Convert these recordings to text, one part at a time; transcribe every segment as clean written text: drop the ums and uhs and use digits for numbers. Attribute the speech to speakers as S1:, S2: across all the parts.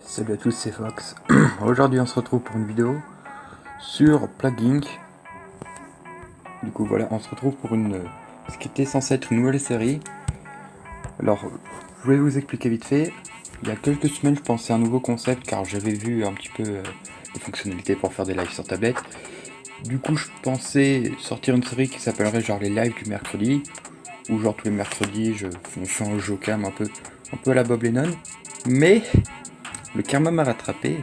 S1: Salut à tous, c'est Fox. Aujourd'hui on se retrouve pour une vidéo sur Plague Inc. Du coup voilà, on se retrouve pour ce qui était censé être une nouvelle série. Alors, je vais vous expliquer vite fait. Il y a quelques semaines je pensais à un nouveau concept car j'avais vu un petit peu les fonctionnalités pour faire des lives sur tablette. Du coup je pensais sortir une série qui s'appellerait genre les lives du mercredi. Où genre tous les mercredis on fait un jeu cam un peu à la Bob Lennon. Mais le karma m'a rattrapé.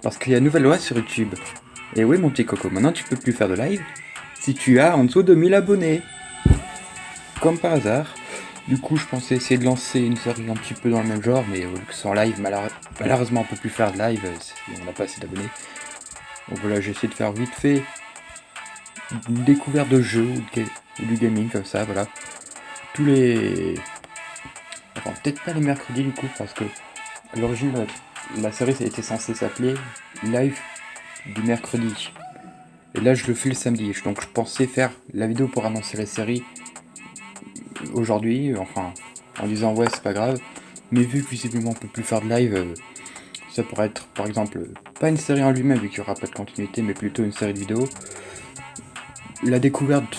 S1: Parce qu'il y a une nouvelle loi sur YouTube. Et oui mon petit coco, maintenant tu peux plus faire de live si tu as en dessous de 1000 abonnés. Comme par hasard. Du coup je pensais essayer de lancer une série un petit peu dans le même genre, mais vu que c'est en live, malheureusement on peut plus faire de live si on n'a pas assez d'abonnés. Donc voilà, j'ai essayé de faire vite fait une découverte de jeux ou du gaming comme ça, voilà. Tous les... Enfin peut-être pas les mercredis du coup, parce que à l'origine la série était censée s'appeler Live du mercredi. Et là je le fais le samedi, donc je pensais faire la vidéo pour annoncer la série aujourd'hui, enfin en disant ouais c'est pas grave, mais vu que visiblement on peut plus faire de live, ça pourrait être par exemple pas une série en lui-même vu qu'il n'y aura pas de continuité, mais plutôt une série de vidéos. La découverte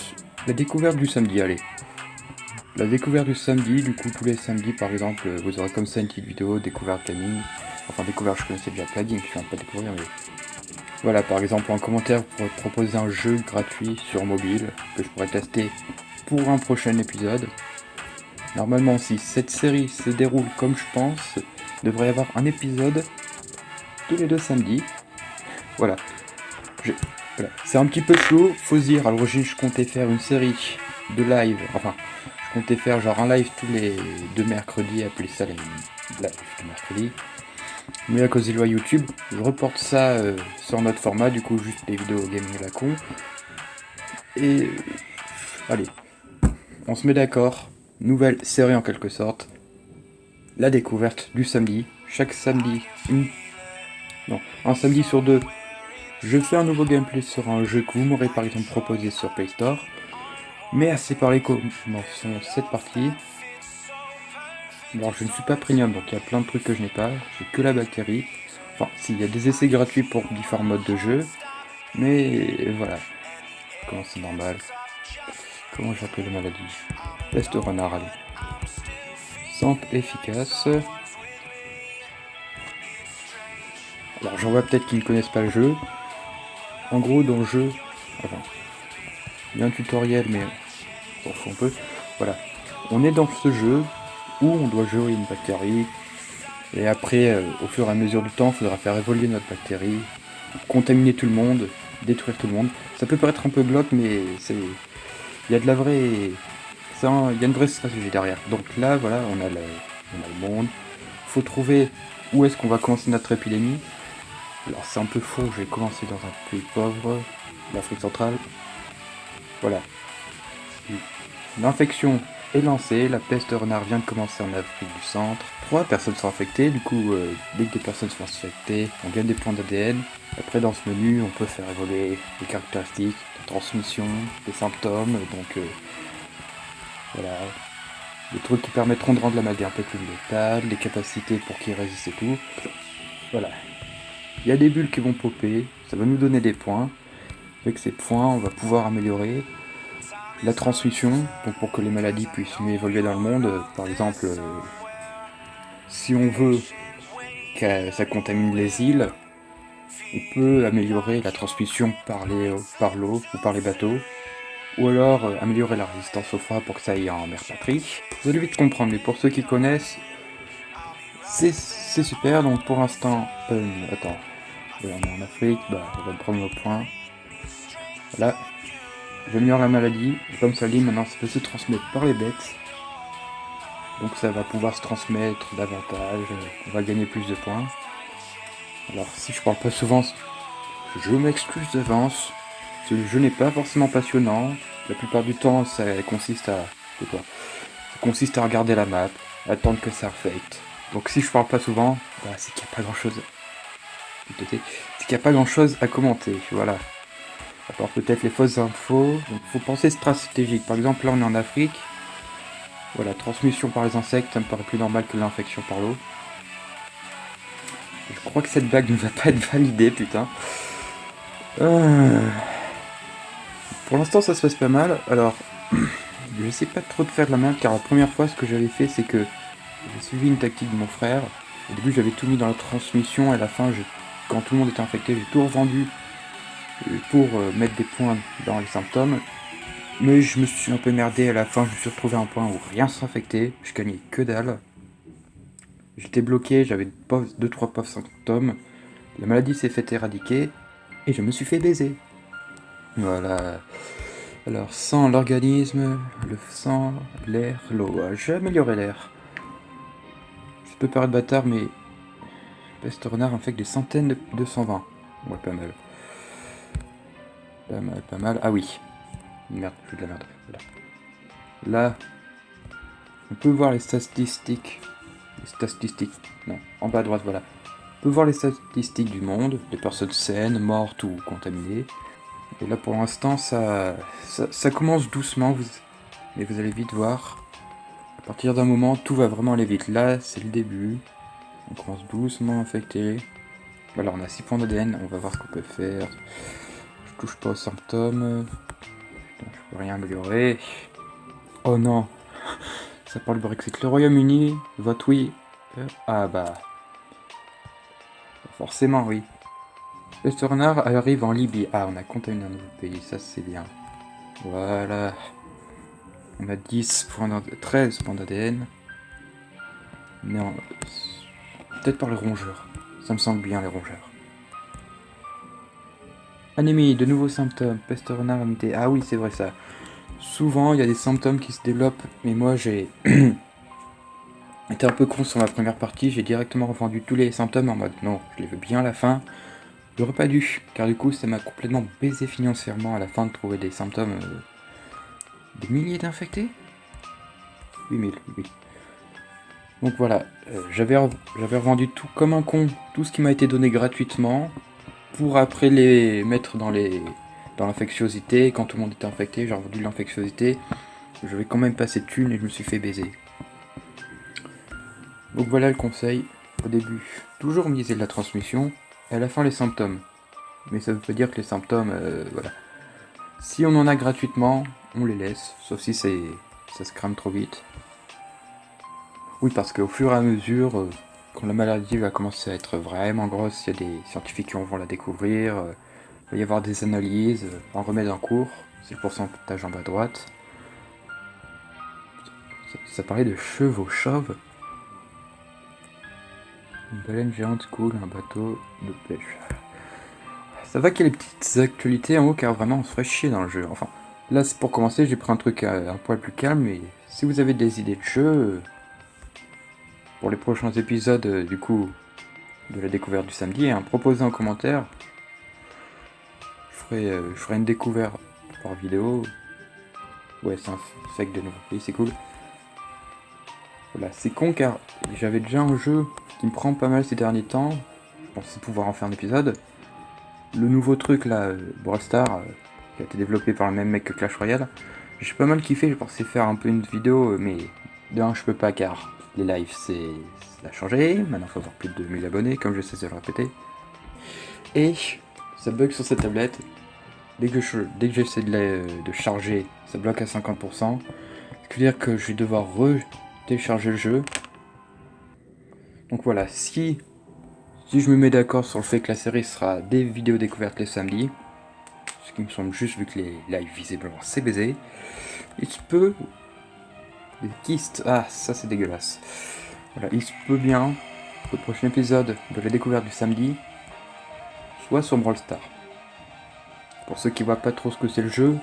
S1: du samedi, allez. La découverte du samedi, du coup tous les samedis par exemple, vous aurez comme ça une petite vidéo découverte gaming. Enfin découverte, je connaissais déjà Plague Inc, je viens pas découvrir, mais voilà, par exemple en commentaire vous pourrez proposer un jeu gratuit sur mobile que je pourrais tester pour un prochain épisode. Normalement, si cette série se déroule comme je pense, il devrait y avoir un épisode tous les deux samedis. Voilà. Voilà. C'est un petit peu chaud, faut se dire. À l'origine, je comptais faire une série de live. Enfin, je comptais faire genre un live tous les deux mercredis, appeler ça les lives du mercredi. Mais à cause des lois YouTube, je reporte ça sur notre format, du coup, juste des vidéos gaming à la con. Et allez, on se met d'accord. Nouvelle série en quelque sorte. La découverte du samedi. Chaque samedi, un samedi sur deux, je fais un nouveau gameplay sur un jeu que vous m'aurez par exemple proposé sur Play Store. Mais assez parlé, commençons cette partie. Alors je ne suis pas premium, donc il y a plein de trucs que je n'ai pas. J'ai que la bactérie. Enfin, s'il y a des essais gratuits pour différents modes de jeu. Mais voilà. Comment c'est normal. Comment j'appelle la maladie? Peste renard, allez. Simple, efficace. Alors j'en vois peut-être qui ne connaissent pas le jeu. En gros, dans le jeu, enfin, il y a un tutoriel, mais on s'en fout un peu. Voilà, on est dans ce jeu où on doit gérer une bactérie. Et après, au fur et à mesure du temps, il faudra faire évoluer notre bactérie, contaminer tout le monde, détruire tout le monde. Ça peut paraître un peu glauque, mais il y a de la vraie, il y a une vraie stratégie derrière. Donc là, voilà, on a le monde. Faut trouver où est-ce qu'on va commencer notre épidémie. Alors c'est un peu faux, je vais commencer dans un pays pauvre, l'Afrique centrale. Voilà. L'infection est lancée, la peste renard vient de commencer en Afrique du Centre. 3 personnes sont infectées, du coup, dès que des personnes sont infectées, on gagne des points d'ADN. Après, dans ce menu, on peut faire évoluer les caractéristiques, la transmission, les symptômes, donc voilà. Des trucs qui permettront de rendre la maladie un peu plus létale, les capacités pour qu'il résiste et tout. Voilà. Il y a des bulles qui vont popper, ça va nous donner des points. Avec ces points, on va pouvoir améliorer la transmission, donc pour que les maladies puissent mieux évoluer dans le monde. Par exemple, si on veut que ça contamine les îles, on peut améliorer la transmission par l'eau ou par les bateaux. Ou alors améliorer la résistance au froid pour que ça aille en mer Patrie. Vous allez vite comprendre, mais pour ceux qui connaissent, c'est super. Donc pour l'instant, attends, on est en Afrique, on va prendre nos points. Voilà, j'améliore la maladie, et comme ça dit, maintenant ça peut se transmettre par les bêtes. Donc ça va pouvoir se transmettre davantage, on va gagner plus de points. Alors si je parle pas souvent, je m'excuse d'avance. Ce jeu n'est pas forcément passionnant. La plupart du temps, ça consiste à... C'est quoi? Ça consiste à regarder la map, attendre que ça reflète. Donc si je parle pas souvent, c'est qu'il n'y a pas grand chose. C'est qu'il n'y a pas grand chose à commenter, voilà. À part peut-être les fausses infos. Donc faut penser stratégique. Par exemple là on est en Afrique. Voilà, transmission par les insectes, ça me paraît plus normal que l'infection par l'eau. Je crois que cette blague ne va pas être validée, putain. Euh, Pour l'instant, ça se passe pas mal. Alors, je sais pas trop de faire de la merde, car la première fois, ce que j'avais fait, c'est que j'ai suivi une tactique de mon frère. Au début, j'avais tout mis dans la transmission, et à la fin, quand tout le monde était infecté, j'ai tout revendu pour mettre des points dans les symptômes. Mais je me suis un peu merdé, à la fin, je me suis retrouvé à un point où rien s'infectait, je gagnais que dalle. J'étais bloqué, j'avais 2-3 pauvres symptômes. La maladie s'est fait éradiquer, et je me suis fait baiser. Voilà. Alors, sans l'organisme, le sang, l'air, l'eau. J'ai amélioré l'air. Ça peut paraître bâtard, mais peste renard infecte des centaines de 220. Ouais, pas mal. Pas mal, pas mal. Ah oui. Merde, je fais de la merde. Voilà. Là, on peut voir les statistiques. Les statistiques. Non, en bas à droite, voilà. On peut voir les statistiques du monde, des personnes saines, mortes ou contaminées. Et là, pour l'instant, ça commence doucement, mais vous allez vite voir. À partir d'un moment, tout va vraiment aller vite. Là, c'est le début. On commence doucement à infecter. Voilà, on a 6 points d'ADN, on va voir ce qu'on peut faire. Je touche pas aux symptômes. Putain, je peux rien améliorer. Oh non. Ça parle du Brexit. Le Royaume-Uni vote oui. Ah bah. Forcément, oui. Peste renard arrive en Libye. Ah, on a contaminé un nouveau pays, ça c'est bien. Voilà. On a 13 points d'ADN. Mais peut-être par les rongeurs. Ça me semble bien, les rongeurs. Anémie, de nouveaux symptômes. Peste renard imité. Ah oui, c'est vrai ça. Souvent, il y a des symptômes qui se développent. Mais moi, j'ai été un peu con sur ma première partie. J'ai directement revendu tous les symptômes en mode non, je les veux bien à la fin. J'aurais pas dû, car du coup, ça m'a complètement baisé financièrement à la fin de trouver des symptômes. Des milliers d'infectés 8000, oui. Donc voilà, j'avais revendu tout comme un con, tout ce qui m'a été donné gratuitement, pour après les mettre dans l'infectiosité. Quand tout le monde était infecté, j'ai revendu l'infectiosité. Je vais quand même passer de thunes et je me suis fait baiser. Donc voilà le conseil. Au début, toujours miser la transmission, et à la fin les symptômes. Mais ça veut pas dire que les symptômes, voilà. Si on en a gratuitement, on les laisse, sauf si ça se crame trop vite. Oui, parce qu'au fur et à mesure, quand la maladie va commencer à être vraiment grosse, il y a des scientifiques qui vont la découvrir, il va y avoir des analyses, un remède en cours, c'est le pourcentage en bas à droite. Ça parlait de chevaux chauves. Une baleine géante coule un bateau de pêche. Ça va qu'il y ait les petites actualités en haut, car vraiment on se ferait chier dans le jeu. Enfin, là c'est pour commencer, j'ai pris un truc un poil plus calme, mais si vous avez des idées de jeu, pour les prochains épisodes, du coup, de la découverte du samedi, proposez en commentaire. Je ferai une découverte par vidéo. Ouais, c'est un fake de nouveau pays, c'est cool. Voilà, c'est con car j'avais déjà un jeu qui me prend pas mal ces derniers temps. Je pensais pouvoir en faire un épisode. Le nouveau truc là, Brawl Stars, qui a été développé par le même mec que Clash Royale. J'ai pas mal kiffé, j'ai pensé faire un peu une vidéo, mais d'un je peux pas car les lives ça a changé. Maintenant il faut avoir plus de 2000 abonnés, comme je sais de le répéter. Et ça bug sur cette tablette. Dès que j'essaie de charger, ça bloque à 50%. Ce qui veut dire que je vais devoir télécharger le jeu. Donc voilà, si je me mets d'accord sur le fait que la série sera des vidéos découvertes les samedis, ce qui me semble juste vu que les lives visiblement c'est baisé, il se peut... Des kystes, ah ça c'est dégueulasse. Voilà, il se peut bien que le prochain épisode de la découverte du samedi soit sur Brawl Stars. Pour ceux qui voient pas trop ce que c'est le jeu,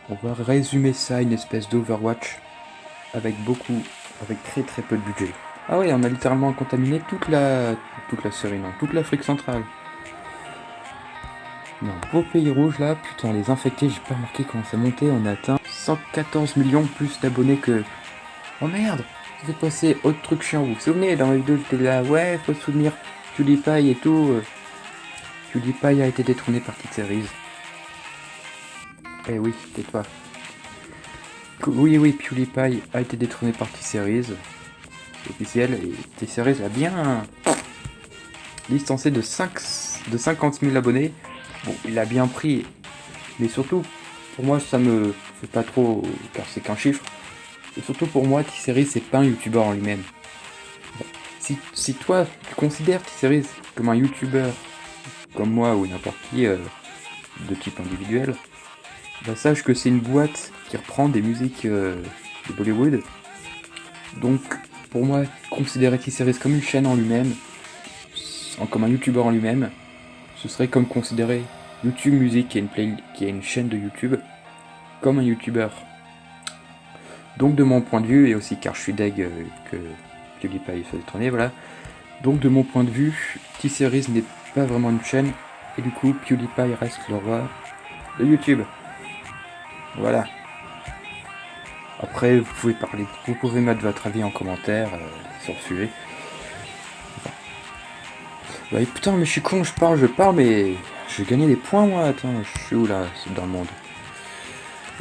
S1: on va résumer ça à une espèce d'Overwatch avec très très peu de budget. Ah ouais, on a littéralement contaminé toute la série, non, toute l'Afrique centrale. Non, beau pays rouge là, putain, les infectés, j'ai pas remarqué comment ça montait, on a atteint 114 millions plus d'abonnés que... Oh merde, ça fait passer autre truc chiant, vous vous souvenez, dans ma vidéo j'étais là, ouais, faut se souvenir PewDiePie et tout. PewDiePie a été détrôné par T-Series. Eh oui, tais-toi. Oui, PewDiePie a été détrôné par T-Series. C'est officiel, et T-Series a bien licencié de 50 000 abonnés. Bon, il a bien pris, mais surtout, pour moi, ça me fait pas trop, car c'est qu'un chiffre. Et surtout pour moi, T-Series, c'est pas un youtubeur en lui-même. Si toi, tu considères T-Series comme un youtubeur, comme moi ou n'importe qui, de type individuel, bah sache que c'est une boîte qui reprend des musiques de Bollywood. Donc, pour moi, considérer T-Series comme une chaîne en lui-même, comme un youtubeur en lui-même, ce serait comme considérer YouTube Music, qui est une chaîne de YouTube, comme un youtubeur. Donc de mon point de vue, et aussi car je suis deg que PewDiePie soit détrôné, voilà. Donc de mon point de vue, T-Series n'est pas vraiment une chaîne, et du coup PewDiePie reste le roi de YouTube. Voilà. Après, vous pouvez mettre votre avis en commentaire sur le sujet. Bah putain, mais je suis con, je parle, mais j'ai gagné des points moi, attends, je suis où là, c'est dans le monde.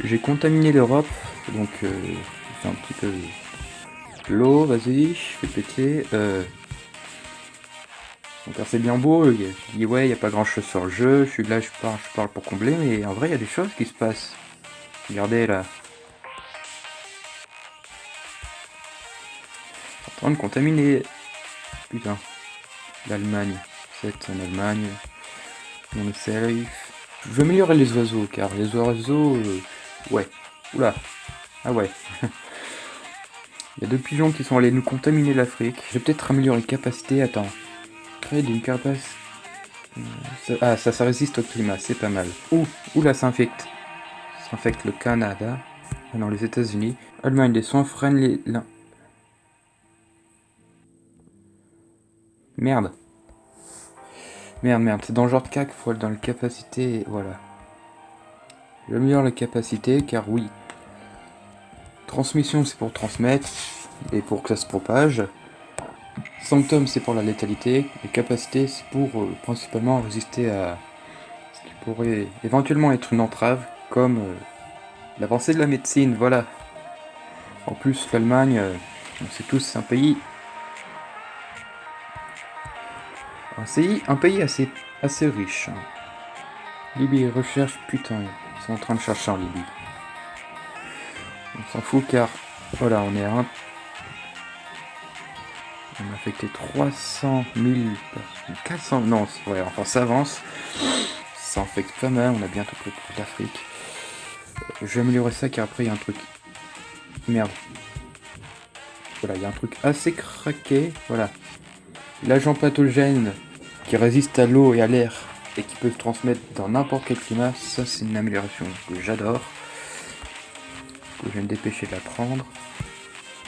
S1: J'ai contaminé l'Europe, donc c'est un petit peu l'eau, vas-y, je fais péter. Donc c'est bien beau, je dis ouais, il n'y a pas grand chose sur le jeu, je suis là, je parle pour combler, mais en vrai il y a des choses qui se passent. Regardez là. En train de contaminer. Putain. L'Allemagne. C'est en Allemagne. On est safe. Je vais améliorer les oiseaux, car les oiseaux... ouais. Oula. Ah ouais. Il y a 2 pigeons qui sont allés nous contaminer l'Afrique. Je vais peut-être améliorer les capacités. Attends. Créer d'une capacité... ça résiste au climat, c'est pas mal. Oula, ça infecte. Ça infecte le Canada. Ah non, les États-Unis. Allemagne, des soins freinent les... Merde. Merde, c'est dans le genre de cas qu'il faut aller dans la capacité, voilà. J'améliore la capacité, car oui. Transmission, c'est pour transmettre, et pour que ça se propage. Symptômes, c'est pour la létalité, et capacité, c'est pour principalement résister à ce qui pourrait éventuellement être une entrave, comme l'avancée de la médecine, voilà. En plus, l'Allemagne, on sait tous, c'est un pays... Un pays assez riche. Libye recherche, putain, ils sont en train de chercher en Libye. On s'en fout car, voilà, on est à 1... On a affecté 300 000 personnes, 400... Non, ouais, enfin ça avance. Ça infecte pas mal, on a bientôt pris toute l'Afrique. Je vais améliorer ça car après il y a un truc... Merde. Voilà, il y a un truc assez craqué, voilà. L'agent pathogène qui résiste à l'eau et à l'air et qui peut se transmettre dans n'importe quel climat, ça c'est une amélioration que j'adore. Je vais me dépêcher de la prendre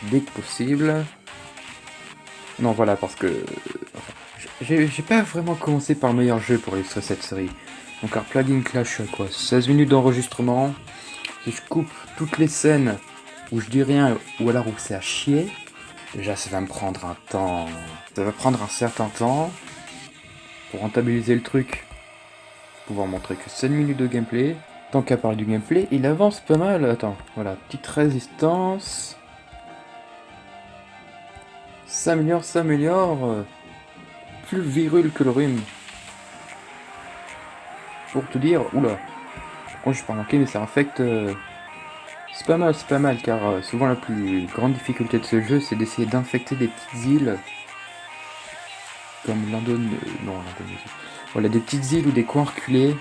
S1: dès que possible. Non voilà, parce que j'ai pas vraiment commencé par le meilleur jeu pour illustrer cette série. Donc un plugin clash, je suis à quoi, 16 minutes d'enregistrement. Si je coupe toutes les scènes où je dis rien ou alors où c'est à chier, déjà ça va me prendre un temps. Ça va prendre un certain temps pour rentabiliser le truc. Pouvoir montrer que 7 minutes de gameplay. Tant qu'à parler du gameplay, il avance pas mal. Attends, voilà, petite résistance. S'améliore. Plus virule que le rhume. Pour te dire, oula. Par contre, je suis pas manqué, mais ça infecte. C'est pas mal, car souvent la plus grande difficulté de ce jeu, c'est d'essayer d'infecter des petites îles. Comme l'Indonésie. Non, l'Indonésie. Voilà, des petites îles ou des coins reculés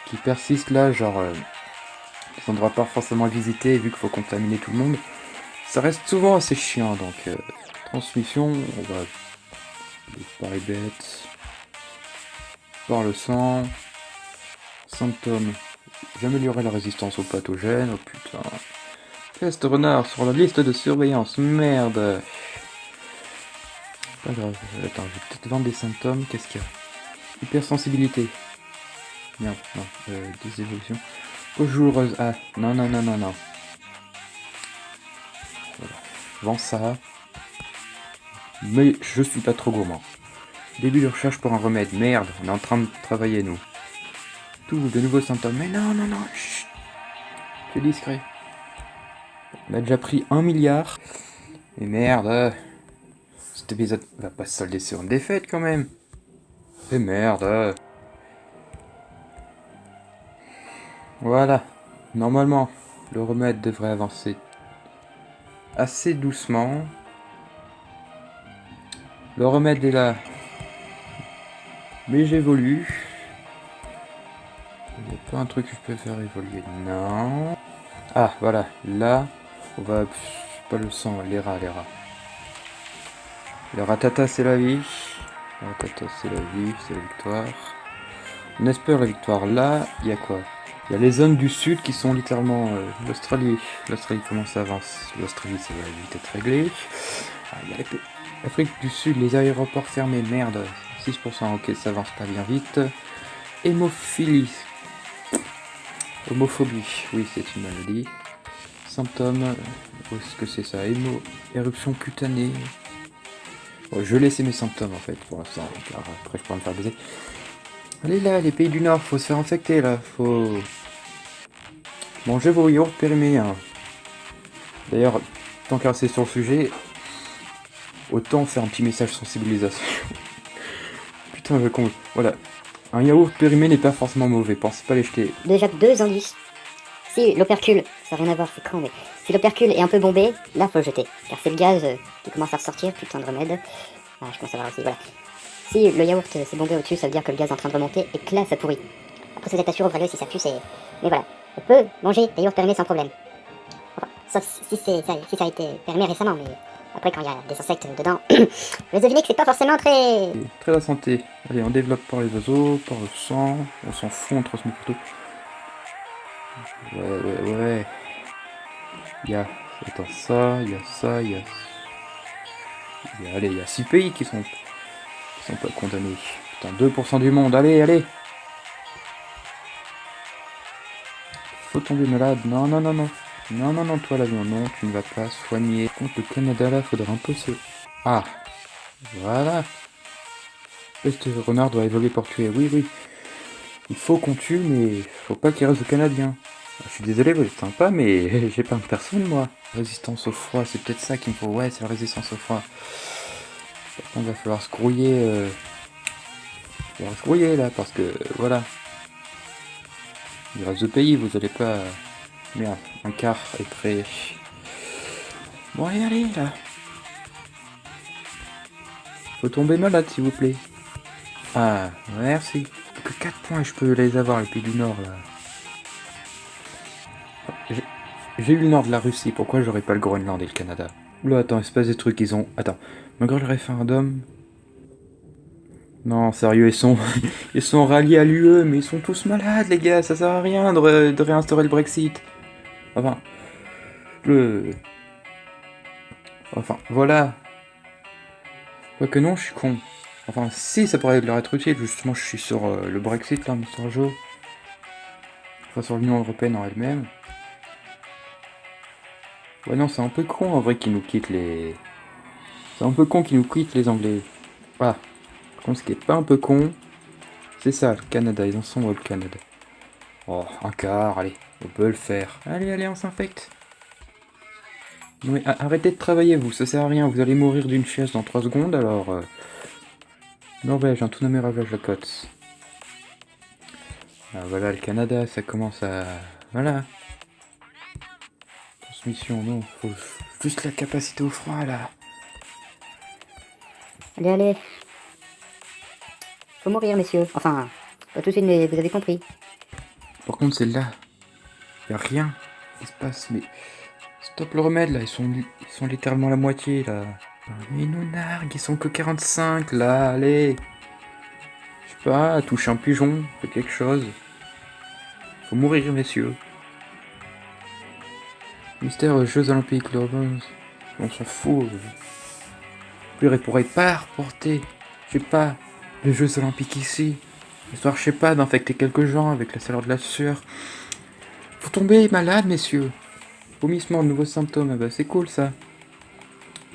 S1: qui persistent là, genre. Des endroits pas forcément à visiter, vu qu'il faut contaminer tout le monde. Ça reste souvent assez chiant, donc. Transmission, on va. Par les bêtes. Par le sang. Symptômes. J'améliorerai la résistance aux pathogènes. Oh putain. Test renard sur la liste de surveillance. Merde. Pas grave. Attends, je vais peut-être vendre des symptômes. Qu'est-ce qu'il y a? Hypersensibilité. Merde, non. Des évolutions. Joueuse. Ah, non. Voilà. Vends ça. Mais je suis pas trop gourmand. Début de recherche pour un remède. Merde, on est en train de travailler, nous. Tout, de nouveaux symptômes. Mais non, chut. C'est discret. On a déjà pris 1 milliard. Et merde. Cet épisode va pas se solder sur une défaite, quand même. Et merde. Voilà. Normalement, le remède devrait avancer assez doucement. Le remède est là. Mais j'évolue. Il n'y a pas un truc que je peux faire évoluer. Non. Ah, voilà. Là, on va... Pas le sang, les rats, les rats. Le ratata, c'est la vie. Le ratata, c'est la vie, c'est la victoire. On espère la victoire. Là, il y a quoi? Il y a les zones du sud qui sont littéralement l'Australie. L'Australie commence à avancer. L'Australie, ça va vite être réglé. Ah, il y a l'Afrique du Sud, les aéroports fermés. Merde. 6%, ok, ça avance pas bien vite. Hémophilie. Homophobie, oui, c'est une maladie. Symptômes, où est-ce que c'est ça? Éruption cutanée. Bon, je vais laisser mes symptômes en fait pour l'instant, car après je pourrais me faire baiser. Allez là, les pays du Nord, faut se faire infecter là, faut manger vos yaourts périmés. Hein. D'ailleurs, tant qu'à rester sur le sujet, autant faire un petit message sensibilisation. Putain, je con. Voilà, un yaourt périmé n'est pas forcément mauvais, pensez pas les jeter.
S2: Déjà 2 indices. Si l'opercule, ça n'a rien à voir, c'est con, mais si l'opercule est un peu bombé, là faut le jeter. Car c'est le gaz qui commence à ressortir, putain de remède. Ah, je commence à voir aussi, voilà. Si le yaourt s'est bombé au-dessus, ça veut dire que le gaz est en train de remonter et que là ça pourrit. Après, vous êtes assuré au vrai si ça pue, c'est. Mais voilà, on peut manger des yaourts périmés sans problème. Enfin, sauf si ça a été périmé récemment, mais après, quand il y a des insectes dedans, je vais deviner que c'est pas forcément très.
S1: Très la santé. Allez, on développe par les oiseaux, par le sang, on s'en fout, on transmet partout. Ouais. Il y a. Attends, ça, il y a ça, il y a. Allez, il y a 6 pays qui sont pas condamnés. Putain, 2% du monde, allez. Faut tomber malade. Non, toi l'avion, non, tu ne vas pas soigner. Contre le Canada, là, faudra un peu se... Ah, voilà. Peste renard doit évoluer pour tuer. Oui. Il faut qu'on tue, mais faut pas qu'il reste de Canadiens. Je suis désolé, vous êtes sympa, mais j'ai pas de personne, moi. Résistance au froid, c'est peut-être ça qu'il me faut. Ouais, c'est la résistance au froid. Il va falloir se grouiller. Là, parce que, voilà. Il reste 2 pays, vous allez pas... Merde, un quart est prêt. Bon, allez, là. Faut tomber malade, s'il vous plaît. Ah, merci. Que 4 points, je peux les avoir, les pays du Nord, là. J'ai eu le nord de la Russie, pourquoi j'aurais pas le Groenland et le Canada? Oula, attends, espèce de trucs, ils ont... Attends, malgré le référendum... Non, sérieux, ils sont ralliés à l'UE, mais ils sont tous malades, les gars, ça sert à rien de réinstaurer le Brexit. Enfin, voilà. Quoique non, je suis con. Enfin, si, ça pourrait leur être utile, justement, je suis sur le Brexit, là, Mr. Joe. Enfin, sur l'Union Européenne en elle-même. Ouais, non, c'est un peu con, en vrai, qu'ils nous quittent les... C'est un peu con qu'ils nous quittent, les Anglais. Ah, par contre, ce qui est pas un peu con, c'est ça, le Canada, ils en sont où, le Canada? Oh, un quart, allez, on peut le faire. Allez, on s'infecte. Oui, arrêtez de travailler, vous, ça sert à rien, vous allez mourir d'une chiasse dans 3 secondes, alors... Norvège, un tout nommé ravage la côte. Ah, voilà, le Canada, ça commence à... Voilà. Transmission, non, faut juste la capacité au froid, là.
S2: Allez. Faut mourir, messieurs. Enfin, pas tout de suite, mais vous avez compris.
S1: Par contre, c'est là. Y a rien qui se passe, mais... Stop le remède, là, ils sont littéralement la moitié, là. Mais nous nargues, ils sont que 45, là, allez. Je sais pas, touche un pigeon, fais quelque chose. Faut mourir, messieurs. Mystère Jeux Olympiques, on s'en fout. Il pourrait pas reporter, je sais pas, les Jeux Olympiques ici. Histoire, je sais pas, d'infecter quelques gens avec la chaleur de la sueur. Vous tombez malade, messieurs. Vomissement, de nouveaux symptômes, ah bah c'est cool ça.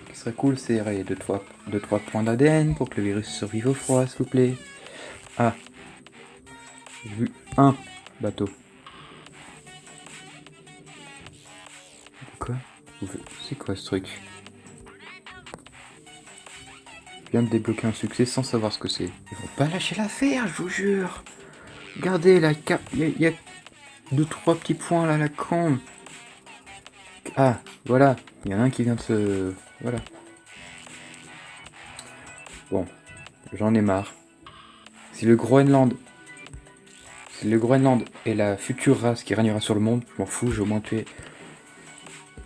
S1: Ce qui serait cool, c'est 2-3 points d'ADN pour que le virus survive au froid, s'il vous plaît. Ah, j'ai vu un bateau. Quoi? C'est quoi ce truc? viens de débloquer un succès sans savoir ce que c'est. Ils vont pas lâcher l'affaire, je vous jure. Regardez, la carte, il y a 2-3 petits points là, la con. Ah, voilà, il y en a un qui vient de se... Voilà. Bon, j'en ai marre. Si le Groenland est la future race qui régnera sur le monde, je m'en fous, j'ai au moins tué.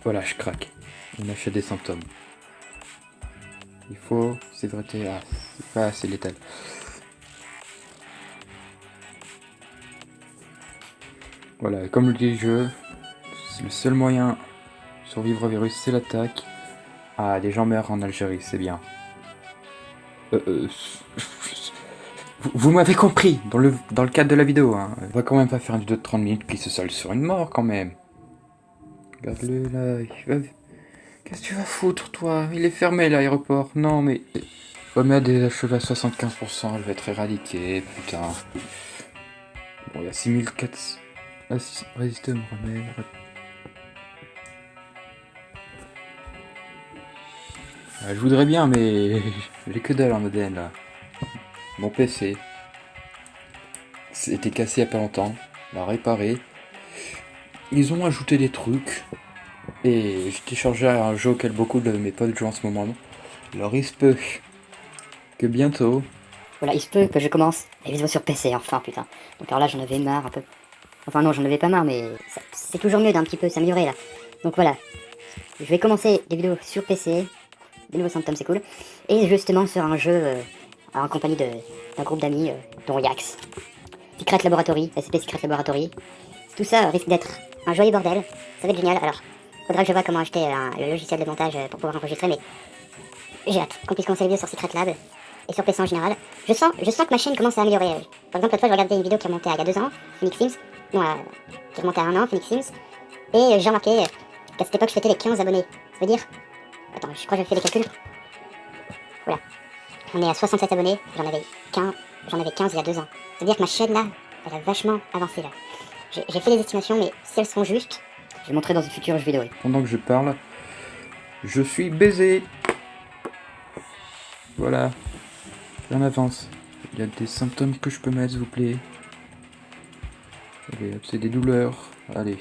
S1: Voilà, je craque. On achète des symptômes. Il faut, sévérité, ah, c'est pas assez létal. Voilà, comme le dit le jeu, c'est le seul moyen de survivre au virus, c'est l'attaque. Ah, des gens meurent en Algérie, c'est bien. Vous m'avez compris, dans le cadre de la vidéo, hein. On va quand même pas faire une vidéo de 30 minutes qui se solde sur une mort, quand même. Regarde-le, là, qu'est-ce que tu vas foutre, toi? Il est fermé, l'aéroport. Non, mais... Remède des achevés à 75%, elle va être éradiquée, putain. Bon, il y a 6400... Résister me remède... Ah, je voudrais bien, mais... J'ai que dalle en ADN, là. Mon PC... C'était cassé il y a pas longtemps. On l'a réparé. Ils ont ajouté des trucs. Et j'ai téléchargé un jeu auquel beaucoup de mes potes jouent en ce moment. Alors il se peut que bientôt...
S2: Voilà, il se peut que je commence les vidéos sur PC, enfin, putain. Donc alors là, j'en avais marre un peu. Enfin non, j'en avais pas marre, mais c'est toujours mieux d'un petit peu s'améliorer, là. Donc voilà, je vais commencer des vidéos sur PC, des nouveaux symptômes, c'est cool. Et justement sur un jeu en compagnie d'un groupe d'amis, dont Yax. Secret Laboratory, SCP Secret Laboratory. Tout ça risque d'être un joyeux bordel, ça va être génial. Alors, faudra que je vois comment acheter le logiciel de montage pour pouvoir enregistrer, mais j'ai hâte qu'on puisse commencer les vidéos sur Secret Lab et sur PC en général. Je sens que ma chaîne commence à améliorer. Par exemple, l'autre fois, je regardais une vidéo qui remontait à il y a 2 ans, Phoenix Sims, non, qui remontait à 1 an, Phoenix Sims, et j'ai remarqué qu'à cette époque, je fêtais les 15 abonnés. Ça veut dire... Attends, je crois que j'ai fait des calculs. Voilà. On est à 67 abonnés, j'en avais 15 il y a 2 ans. Ça veut dire que ma chaîne, là, elle a vachement avancé, là. J'ai fait des estimations, mais si elles sont justes, je vais montrer dans une future vidéo.
S1: Pendant que je parle, je suis baisé. Voilà. On avance. Il y a des symptômes que je peux mettre, s'il vous plaît. Allez, hop, c'est des douleurs. Allez.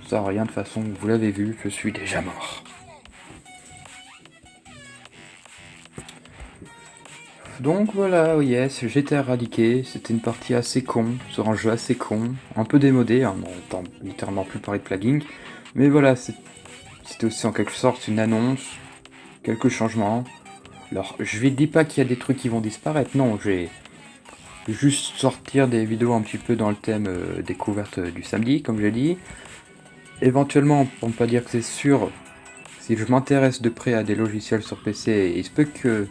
S1: Ça sert à rien de toute façon, vous l'avez vu, je suis déjà mort. Donc voilà, oh yes, j'étais éradiqué, c'était une partie assez con, sur un jeu assez con, un peu démodé, hein, on n'entend littéralement plus parler de plugin, mais voilà, c'était aussi en quelque sorte une annonce, quelques changements. Alors, je ne dis pas qu'il y a des trucs qui vont disparaître, non, je vais juste sortir des vidéos un petit peu dans le thème découverte du samedi, comme j'ai dit. Éventuellement, pour ne pas dire que c'est sûr, si je m'intéresse de près à des logiciels sur PC, il se peut que...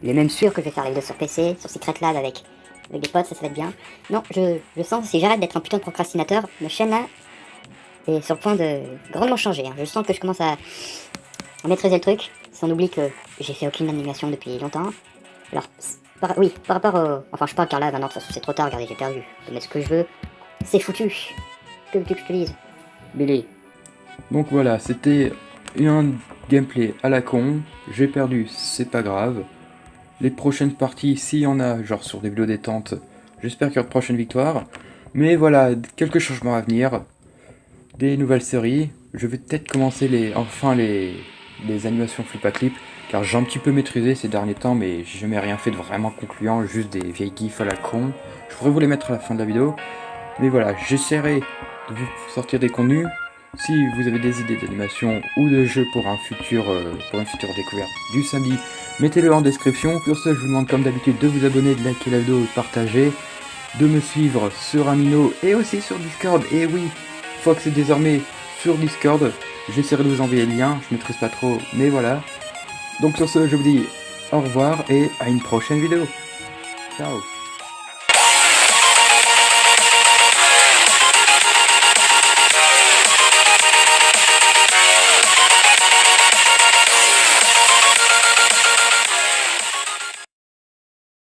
S2: Il est même sûr que je vais faire les vidéos sur PC, sur Secret Lab avec des potes, ça va être bien. Non, je sens, si j'arrête d'être un putain de procrastinateur, ma chaîne là est sur le point de grandement changer. Hein. Je sens que je commence à maîtriser le truc, sans oublier que j'ai fait aucune animation depuis longtemps. Alors, oui, par rapport au... Enfin, je parle car là, maintenant, de toute façon, c'est trop tard, regardez, j'ai perdu. Je peux mettre ce que je veux, c'est foutu. Que veux-tu que je te dise, Billy?
S1: Donc voilà, c'était un gameplay à la con, j'ai perdu, c'est pas grave. Les prochaines parties, s'il y en a, genre sur des vidéos détente, j'espère qu'il y aura de prochaines victoires. Mais voilà, quelques changements à venir, des nouvelles séries. Je vais peut-être commencer enfin les animations flip à clip, car j'ai un petit peu maîtrisé ces derniers temps, mais j'ai jamais rien fait de vraiment concluant, juste des vieilles gifs à la con. Je pourrais vous les mettre à la fin de la vidéo. Mais voilà, j'essaierai de vous sortir des contenus. Si vous avez des idées d'animation ou de jeux pour une future découverte du samedi, mettez-le en description. Pour ce, je vous demande comme d'habitude de vous abonner, de liker la vidéo, de partager, de me suivre sur Amino et aussi sur Discord. Et oui, Fox est désormais sur Discord. J'essaierai de vous envoyer le lien, je maîtrise pas trop, mais voilà. Donc sur ce, je vous dis au revoir et à une prochaine vidéo. Ciao.